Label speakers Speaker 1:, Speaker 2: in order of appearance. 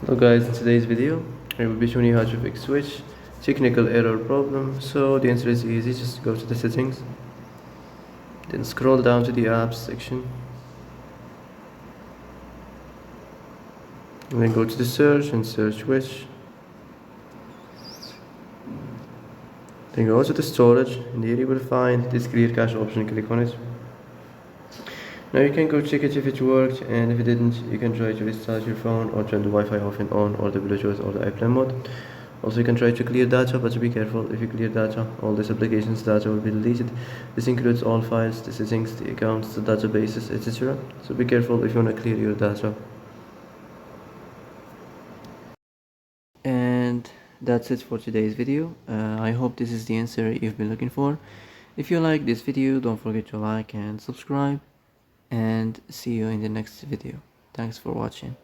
Speaker 1: Hello guys, in today's video I will be showing you how to fix Switch technical error problem. So the answer is easy, just go to the settings, then scroll down to the apps section, and then go to the search and search Switch. Then go to the storage, and here you will find this clear cache option, click on it. Now you can go check it if it worked, and if it didn't, you can try to restart your phone or turn the Wi-Fi off and on, or the Bluetooth or the airplane mode. Also, you can try to clear data, but be careful. If you clear data, all this application's data will be deleted. This includes all files, the settings, the accounts, the databases, etc. So be careful if you want to clear your data. And that's it for today's video. I hope this is the answer you've been looking for. If you like this video, don't forget to like and subscribe, and see you in the next video. Thanks for watching.